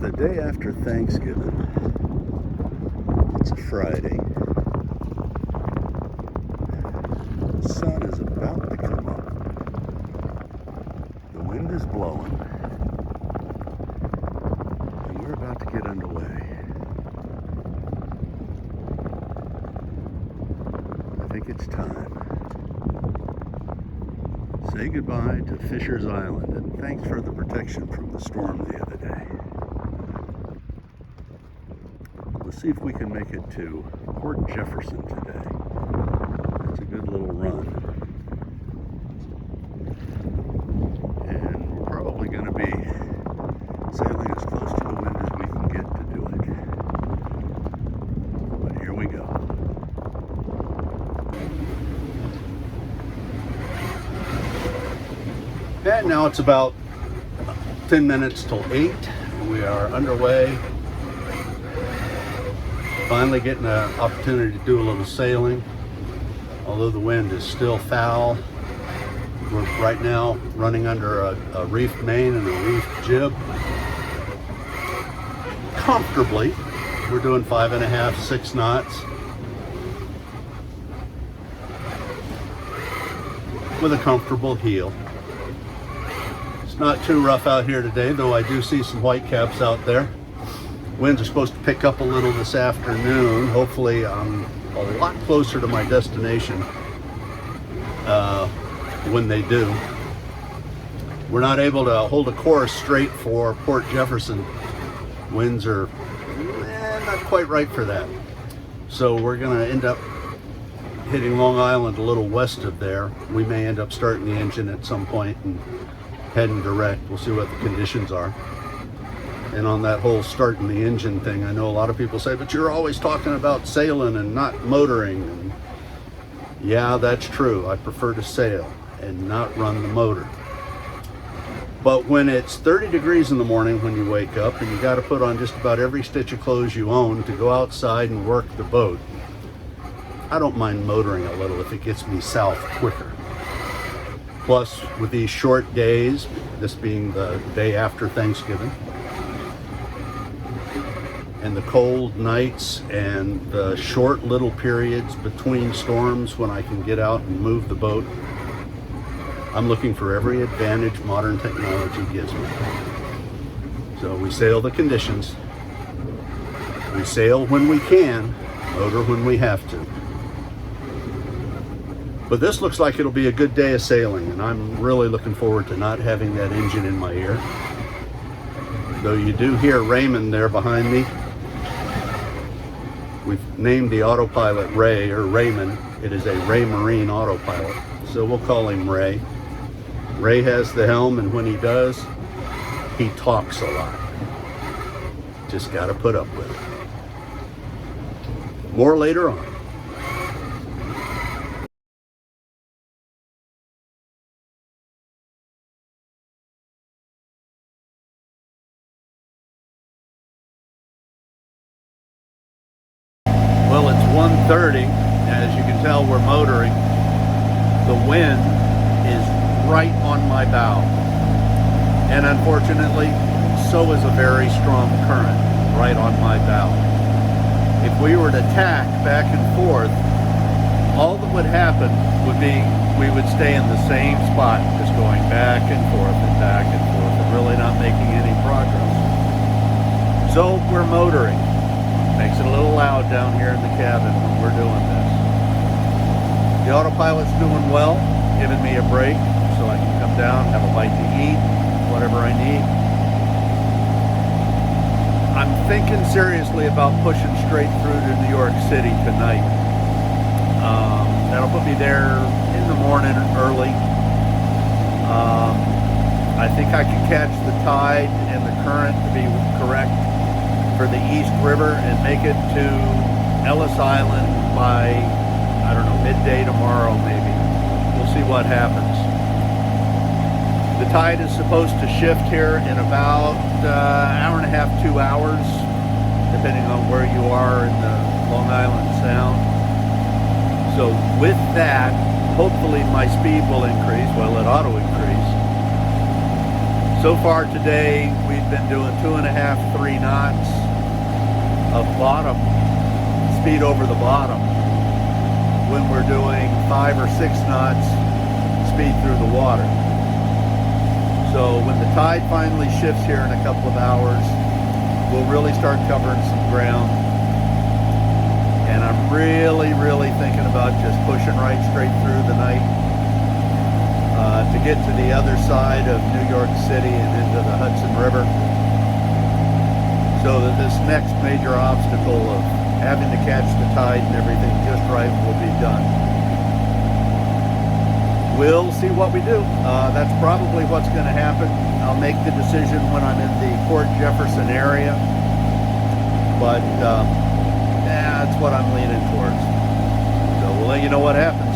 the day after Thanksgiving. It's a Friday. The sun is about to come up. The wind is blowing. And we're about to get underway. I think it's time. Say goodbye to Fisher's Island, and thanks for the protection from the storm the other day. Let's see if we can make it to Port Jefferson today. That's a good little run. And we're probably going to be sailing as close to the wind as we can get to do it. But here we go. And now it's about 10 minutes till 8. We are underway. Finally getting an opportunity to do a little sailing. Although the wind is still foul. We're right now running under a reefed main and a reefed jib. Comfortably. We're doing 5.5, 6 knots. With a comfortable heel. It's not too rough out here today, though I do see some whitecaps out there. Winds are supposed to pick up a little this afternoon. Hopefully I'm a lot closer to my destination when they do. We're not able to hold a course straight for Port Jefferson. Winds are not quite right for that. So we're going to end up hitting Long Island a little west of there. We may end up starting the engine at some point and heading direct. We'll see what the conditions are. And on that whole starting the engine thing, I know a lot of people say, but you're always talking about sailing and not motoring. And yeah, that's true. I prefer to sail and not run the motor. But when it's 30 degrees in the morning when you wake up and you got to put on just about every stitch of clothes you own to go outside and work the boat, I don't mind motoring a little if it gets me south quicker. Plus, with these short days, this being the day after Thanksgiving, and the cold nights and the short little periods between storms when I can get out and move the boat, I'm looking for every advantage modern technology gives me. So we sail the conditions. We sail when we can, motor when we have to. But this looks like it'll be a good day of sailing, and I'm really looking forward to not having that engine in my ear. Though you do hear Raymond there behind me. We've named the autopilot Ray, or Raymond. It is a Ray Marine autopilot, so we'll call him Ray. Ray has the helm, and when he does, he talks a lot. Just got to put up with it. More later on. Well, it's 1:30. As you can tell, we're motoring. The wind is right on my bow. And unfortunately, so is a very strong current right on my bow. If we were to tack back and forth, all that would happen would be we would stay in the same spot, just going back and forth and really not making any progress. So we're motoring. Makes it a little loud down here in the cabin when we're doing this. The autopilot's doing well, giving me a break so I can come down, have a bite to eat, whatever I need. I'm thinking seriously about pushing straight through to New York City tonight. That'll put me there in the morning early. I think I can catch the tide and the current to be correct for the East River and make it to Ellis Island by, I don't know, midday tomorrow maybe. We'll see what happens. The tide is supposed to shift here in about an hour and a half, 2 hours, depending on where you are in the Long Island Sound. So with that, hopefully my speed will increase. Well, it ought to increase. So far today, we've been doing 2.5, 3 knots of bottom, speed over the bottom, when we're doing 5 or 6 knots speed through the water. So when the tide finally shifts here in a couple of hours, we'll really start covering some ground. And I'm really thinking about just pushing right straight through the night to get to the other side of New York City and into the Hudson River, so that this next major obstacle of having to catch the tide and everything just right will be done. We'll see what we do. That's probably what's going to happen. I'll make the decision when I'm in the Port Jefferson area, but that's what I'm leaning towards. So we'll let you know what happens.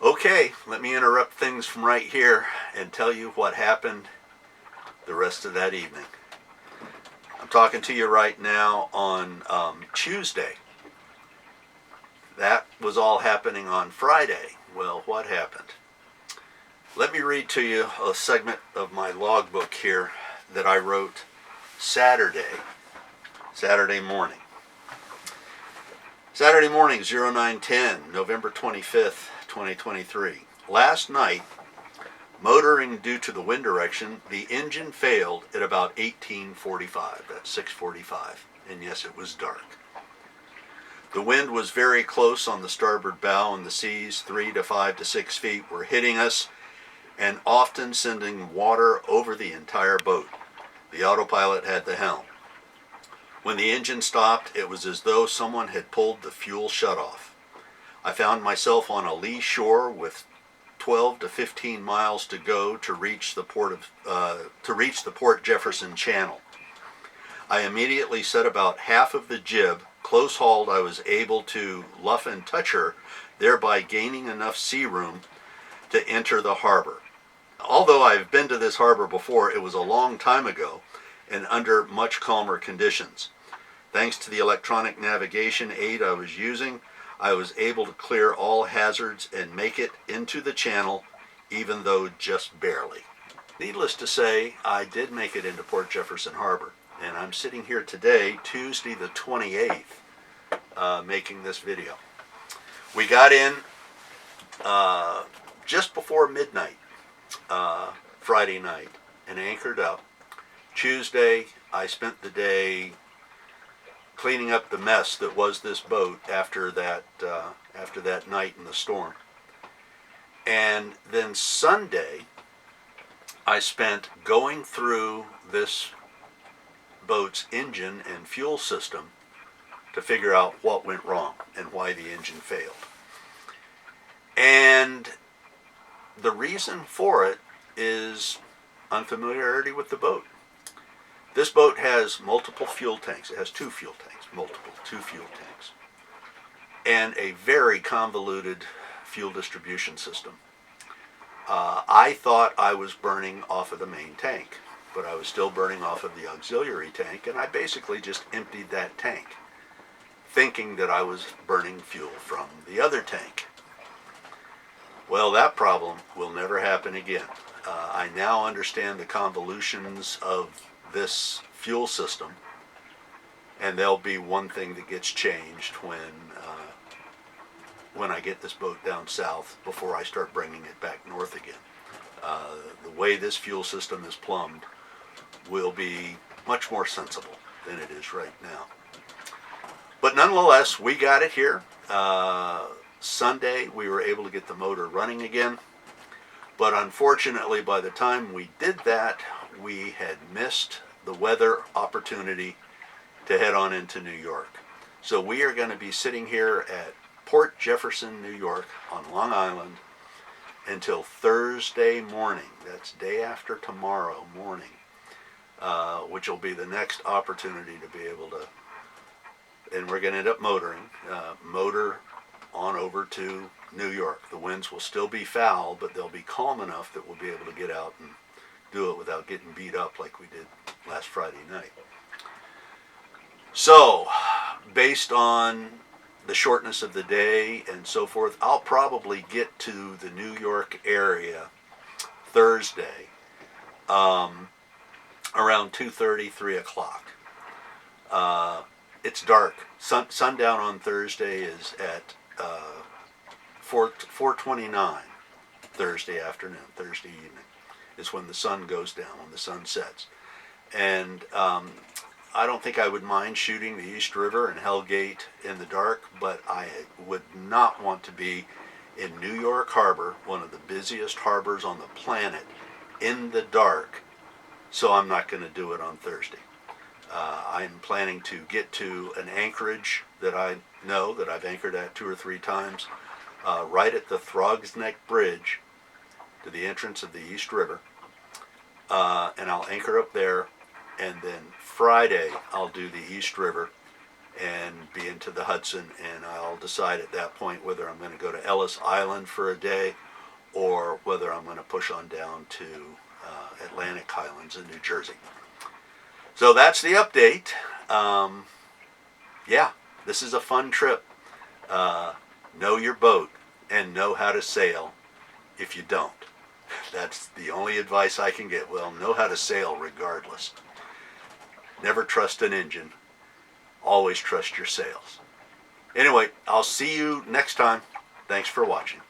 Okay, let me interrupt things from right here and tell you what happened the rest of that evening. I'm talking to you right now on Tuesday. That was all happening on Friday. Well, what happened? Let me read to you a segment of my logbook here that I wrote Saturday morning. Saturday morning, 0910, November 25th, 2023. Last night, motoring due to the wind direction, the engine failed at about 18:45, that's 6:45, and yes, it was dark. The wind was very close on the starboard bow, and the seas 3 to 5 to 6 feet were hitting us and often sending water over the entire boat. The autopilot had the helm. When the engine stopped, it was as though someone had pulled the fuel shutoff. I found myself on a lee shore with 12 to 15 miles to go to reach the Port Jefferson channel. I immediately set about half of the jib. Close hauled, I was able to luff and touch her, thereby gaining enough sea room to enter the harbor. Although I've been to this harbor before, it was a long time ago and under much calmer conditions. Thanks to the electronic navigation aid I was using, I was able to clear all hazards and make it into the channel, even though just barely. Needless to say, I did make it into Port Jefferson Harbor, and I'm sitting here today, Tuesday the 28th, making this video. We got in just before midnight Friday night and anchored up. Tuesday, I spent the day cleaning up the mess that was this boat after that night in the storm. And then Sunday, I spent going through this boat's engine and fuel system to figure out what went wrong and why the engine failed. And the reason for it is unfamiliarity with the boat. This boat has multiple fuel tanks. It has two fuel tanks, two fuel tanks, and a very convoluted fuel distribution system. I thought I was burning off of the main tank, but I was still burning off of the auxiliary tank, and I basically just emptied that tank, thinking that I was burning fuel from the other tank. Well, that problem will never happen again. I now understand the convolutions of this fuel system, and there'll be one thing that gets changed when I get this boat down south before I start bringing it back north again. The way this fuel system is plumbed will be much more sensible than it is right now. But nonetheless, we got it here. Sunday, we were able to get the motor running again. But unfortunately, by the time we did that, we had missed the weather opportunity to head on into New York. So we are going to be sitting here at Port Jefferson, New York, on Long Island until Thursday morning. That's day after tomorrow morning, which will be the next opportunity to be able to, and we're going to end up motor on over to New York. The winds will still be foul, but they'll be calm enough that we'll be able to get out and do it without getting beat up like we did last Friday night. So, based on the shortness of the day and so forth, I'll probably get to the New York area Thursday around 2:30, 3 o'clock. It's dark. Sundown on Thursday is at 4:29 Thursday afternoon, Thursday evening is when the sun goes down, when the sun sets. And I don't think I would mind shooting the East River and Hell Gate in the dark, but I would not want to be in New York Harbor, one of the busiest harbors on the planet, in the dark, so I'm not going to do it on Thursday. I'm planning to get to an anchorage that I know that I've anchored at 2 or 3 times, right at the Throgs Neck Bridge to the entrance of the East River, and I'll anchor up there, and then Friday I'll do the East River and be into the Hudson, and I'll decide at that point whether I'm going to go to Ellis Island for a day or whether I'm going to push on down to Atlantic Highlands in New Jersey. So that's the update. Yeah, this is a fun trip. Know your boat and know how to sail if you don't. That's the only advice I can get. Well, know how to sail regardless. Never trust an engine. Always trust your sails. Anyway, I'll see you next time. Thanks for watching.